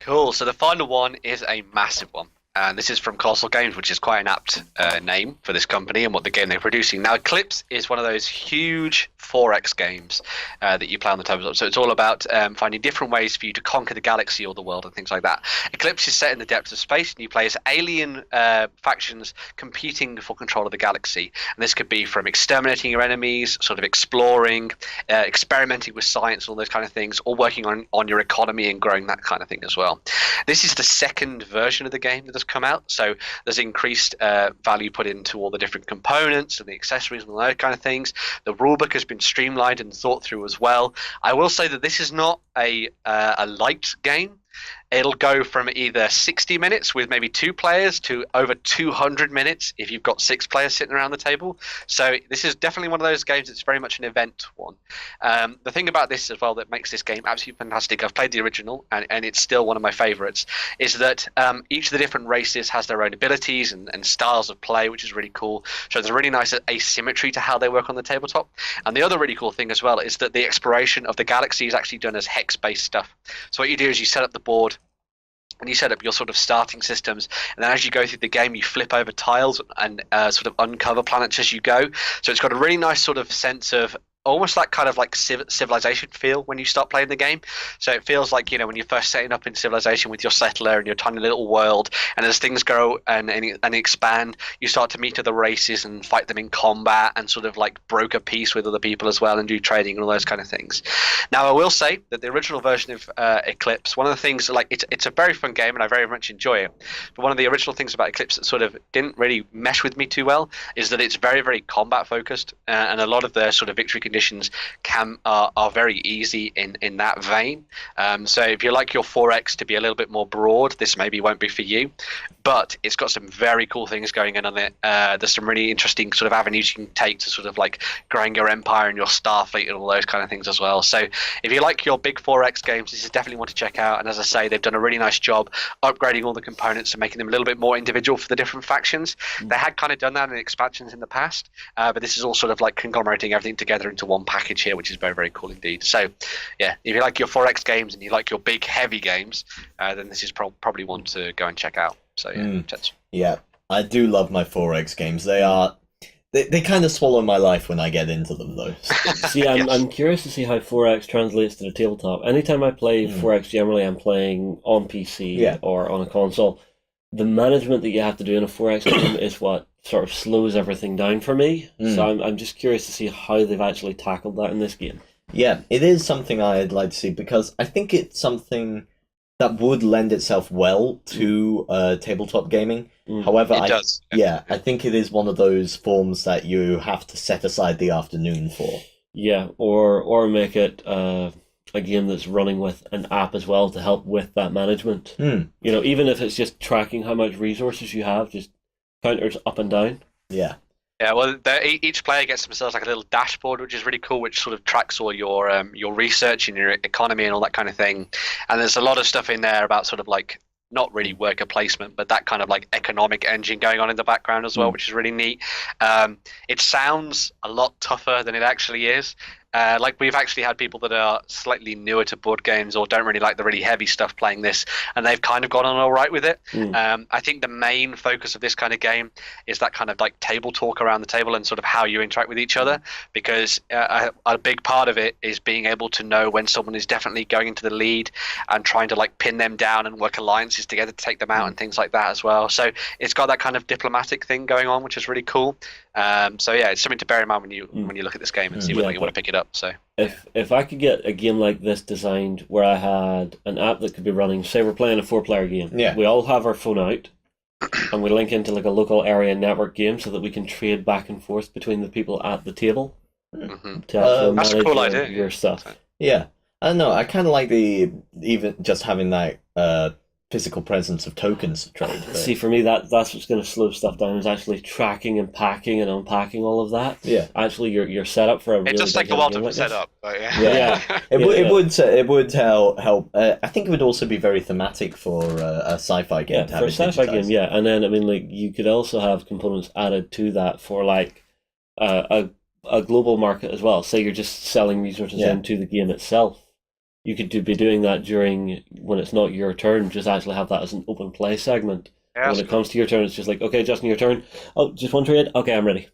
Cool. So the final one is a massive one. And this is from Colossal Games, which is quite an apt name for this company and what the game they're producing. Now, Eclipse is one of those huge 4X games that you play on the tabletop. So it's all about finding different ways for you to conquer the galaxy or the world and things like that. Eclipse is set in the depths of space, and you play as alien factions competing for control of the galaxy. And this could be from exterminating your enemies, sort of exploring, experimenting with science, all those kind of things, or working on your economy and growing that kind of thing as well. This is the second version of the game that has come out, so there's increased value put into all the different components and the accessories and all those kind of things. The rulebook has been streamlined and thought through as well. I will say that this is not a light game. It'll go from either 60 minutes with maybe 2 players to over 200 minutes if you've got 6 players sitting around the table. So this is definitely one of those games that's very much an event one. The thing about this as well that makes this game absolutely fantastic, I've played the original and it's still one of my favorites, is that each of the different races has their own abilities and styles of play, which is really cool. So there's a really nice asymmetry to how they work on the tabletop. And the other really cool thing as well is that the exploration of the galaxy is actually done as hex-based stuff. So what you do is you set up the board, and you set up your sort of starting systems, and then as you go through the game you flip over tiles and sort of uncover planets as you go. So it's got a really nice sort of sense of almost that kind of like civilization feel when you start playing the game. So it feels like, you know, when you're first setting up in civilization with your settler and your tiny little world, and as things grow and expand, you start to meet other races and fight them in combat and sort of like broker peace with other people as well and do trading and all those kind of things. Now I will say that the original version of Eclipse, one of the things, like it's a very fun game and I very much enjoy it, but one of the original things about Eclipse that sort of didn't really mesh with me too well is that it's very, very combat focused, and a lot of the sort of victory conditions are very easy in that vein. So if you like your 4X to be a little bit more broad, this maybe won't be for you, but it's got some very cool things going on it. There's some really interesting sort of avenues you can take to sort of like growing your empire and your Starfleet and all those kind of things as well. So if you like your big 4X games, this is definitely one to check out. And as I say, they've done a really nice job upgrading all the components and making them a little bit more individual for the different factions. They had kind of done that in expansions in the past, but this is all sort of like conglomerating everything together into one package here, which is very, very cool indeed. So yeah, if you like your 4X games and you like your big heavy games, then this is probably one to go and check out. So yeah, yeah, I do love my 4X games. They kind of swallow my life when I get into them, though. See, I'm curious to see how 4X translates to the tabletop. Anytime I play 4X, generally I'm playing on PC or on a console. The management that you have to do in a 4X game is what sort of slows everything down for me. So I'm just curious to see how they've actually tackled that in this game. Yeah, it is something I'd like to see, because I think it's something that would lend itself well to tabletop gaming. However, it does. I think it is one of those forms that you have to set aside the afternoon for. Yeah, or make it a game that's running with an app as well to help with that management. You know, even if it's just tracking how much resources you have, just counters up and down. Yeah. Yeah, well, each player gets themselves like a little dashboard, which is really cool, which sort of tracks all your research and your economy and all that kind of thing. And there's a lot of stuff in there about sort of like not really worker placement, but that kind of like economic engine going on in the background as well, which is really neat. It sounds a lot tougher than it actually is. Like we've actually had people that are slightly newer to board games or don't really like the really heavy stuff playing this, and they've kind of gone on all right with it. I think the main focus of this kind of game is that kind of like table talk around the table and sort of how you interact with each other, because a big part of it is being able to know when someone is definitely going into the lead and trying to like pin them down and work alliances together to take them out and things like that as well. So it's got that kind of diplomatic thing going on, which is really cool. So yeah, it's something to bear in mind when you look at this game and see whether you want to pick it up. So if I could get a game like this designed where I had an app that could be running, say we're playing a 4-player game, we all have our phone out and we link into like a local area network game so that we can trade back and forth between the people at the table to actually that's a cool idea. Your stuff. Yeah, I don't know. I kind of like even just having that physical presence of tokens to trade. But... See, for me, that's what's going to slow stuff down, is actually tracking and packing and unpacking all of that. Yeah. Actually, you're set up for a It does take a while to set up, but It would help. I think it would also be very thematic for a sci-fi game. Yeah, for a sci-fi game, yeah. And then, I mean, like, you could also have components added to that for, like, a global market as well. Say you're just selling resources into the game itself. you could be doing that during when it's not your turn. Just actually have that as an open play segment. Yeah, When it comes to your turn, it's just like, okay, Justin, your turn. Oh, just one trade? Okay, I'm ready.